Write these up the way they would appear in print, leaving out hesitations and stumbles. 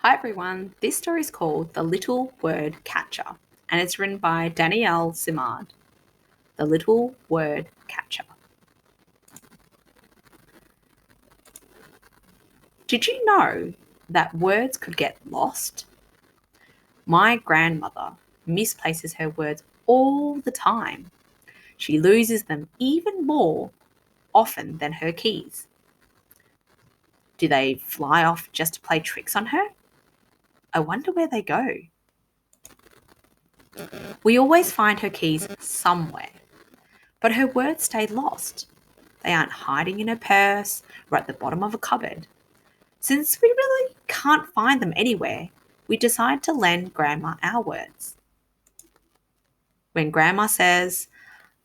Hi everyone, this story is called The Little Word Catcher and it's written by Danielle Simard. The Little Word Catcher. Did you know that words could get lost? My grandmother misplaces her words all the time. She loses them even more often than her keys. Do they fly off just to play tricks on her? I wonder where they go. We always find her keys somewhere, but her words stay lost. They aren't hiding in her purse or at the bottom of a cupboard. Since we really can't find them anywhere, we decide to lend Grandma our words. When Grandma says,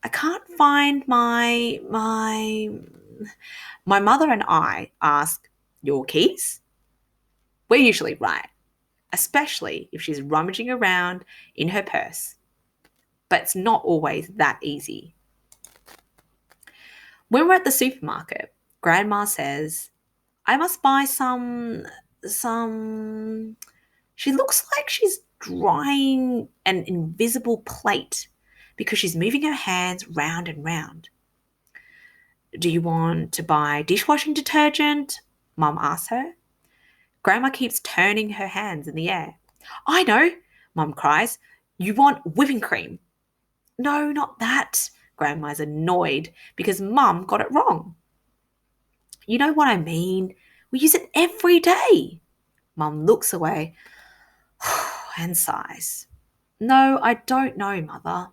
I can't find my mother and I ask, your keys? We're usually right, especially if she's rummaging around in her purse. But it's not always that easy. When we're at the supermarket, Grandma says, I must buy some. She looks like she's drying an invisible plate because she's moving her hands round and round. Do you want to buy dishwashing detergent? Mum asks her. Grandma keeps turning her hands in the air. I know, Mum cries. You want whipping cream. No, not that. Grandma's annoyed because Mum got it wrong. You know what I mean? We use it every day. Mum looks away and sighs. No, I don't know, Mother.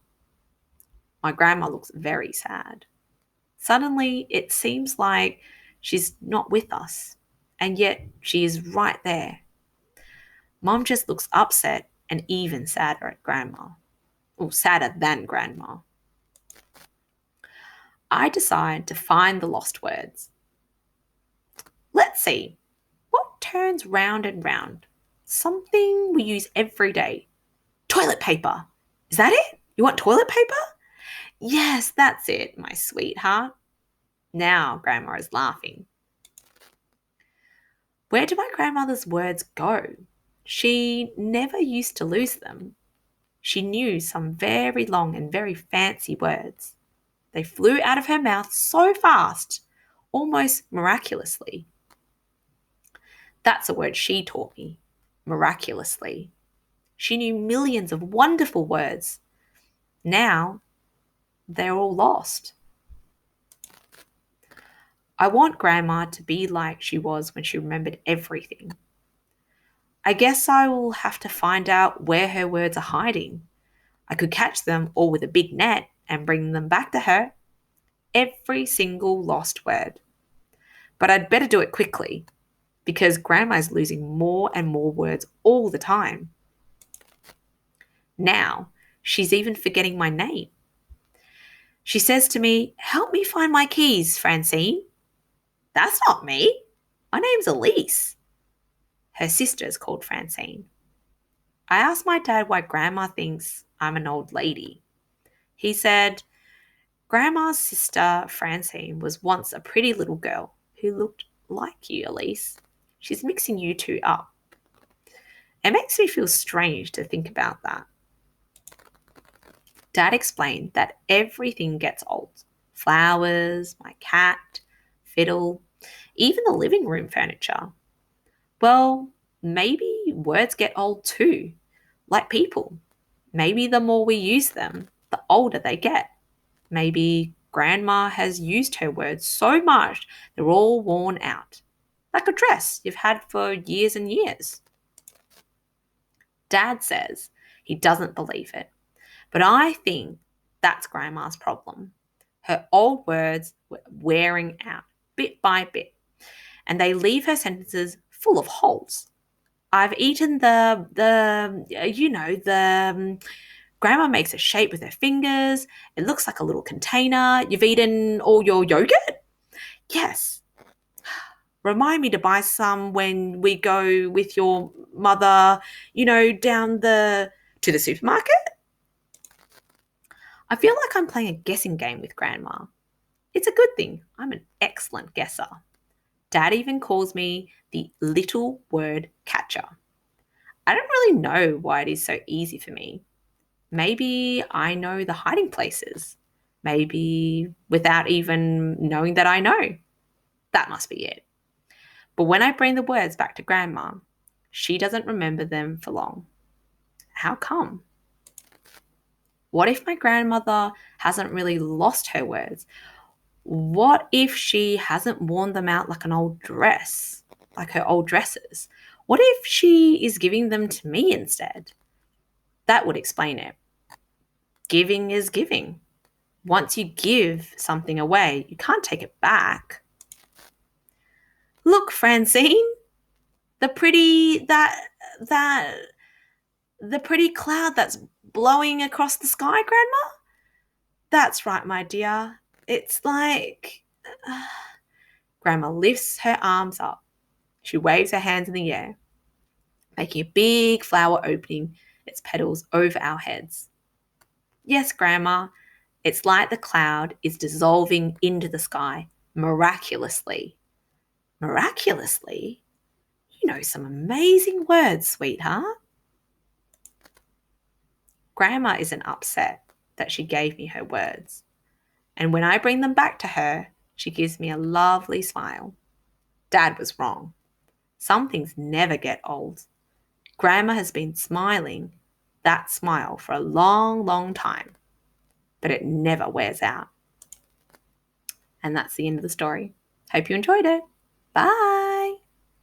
My grandma looks very sad. Suddenly, it seems like she's not with us, and yet she is right there. Mum just looks upset and even sadder at Grandma. Or sadder than Grandma. I decide to find the lost words. Let's see. What turns round and round? Something we use every day. Toilet paper. Is that it? You want toilet paper? Yes, that's it, my sweetheart. Now Grandma is laughing. Where do my grandmother's words go? She never used to lose them. She knew some very long and very fancy words. They flew out of her mouth so fast, almost miraculously. That's a word she taught me, miraculously. She knew millions of wonderful words. Now, they're all lost. I want Grandma to be like she was when she remembered everything. I guess I will have to find out where her words are hiding. I could catch them all with a big net and bring them back to her. Every single lost word. But I'd better do it quickly because Grandma's losing more and more words all the time. Now, she's even forgetting my name. She says to me, help me find my keys, Francine. That's not me. My name's Elise. Her sister's called Francine. I asked my dad why Grandma thinks I'm an old lady. He said, Grandma's sister, Francine, was once a pretty little girl who looked like you, Elise. She's mixing you two up. It makes me feel strange to think about that. Dad explained that everything gets old. Flowers, my cat, fiddle, even the living room furniture. Well, maybe words get old too, like people. Maybe the more we use them, the older they get. Maybe Grandma has used her words so much they're all worn out. Like a dress you've had for years and years. Dad says he doesn't believe it, but I think that's Grandma's problem. Her old words were wearing out bit by bit, and they leave her sentences full of holes. I've eaten Grandma makes a shape with her fingers. It looks like a little container. You've eaten all your yogurt? Yes. Remind me to buy some when we go with your mother, down to the supermarket. I feel like I'm playing a guessing game with Grandma. It's a good thing. I'm an excellent guesser. Dad even calls me the little word catcher. I don't really know why it is so easy for me. Maybe I know the hiding places. Maybe without even knowing that I know. That must be it. But when I bring the words back to Grandma, she doesn't remember them for long. How come? What if my grandmother hasn't really lost her words? What if she hasn't worn them out like an old dress, like her old dresses? What if she is giving them to me instead? That would explain it. Giving is giving. Once you give something away, you can't take it back. Look, Francine, the pretty that the pretty cloud that's blowing across the sky, Grandma? That's right, my dear. It's like Grandma lifts her arms up. She waves her hands in the air, making a big flower opening its petals over our heads. Yes, Grandma, it's like the cloud is dissolving into the sky miraculously. Miraculously? You know some amazing words, sweetheart. Grandma isn't upset that she gave me her words. And when I bring them back to her, she gives me a lovely smile. Dad was wrong. Some things never get old. Grandma has been smiling that smile for a long, long time, but it never wears out. And that's the end of the story. Hope you enjoyed it. Bye.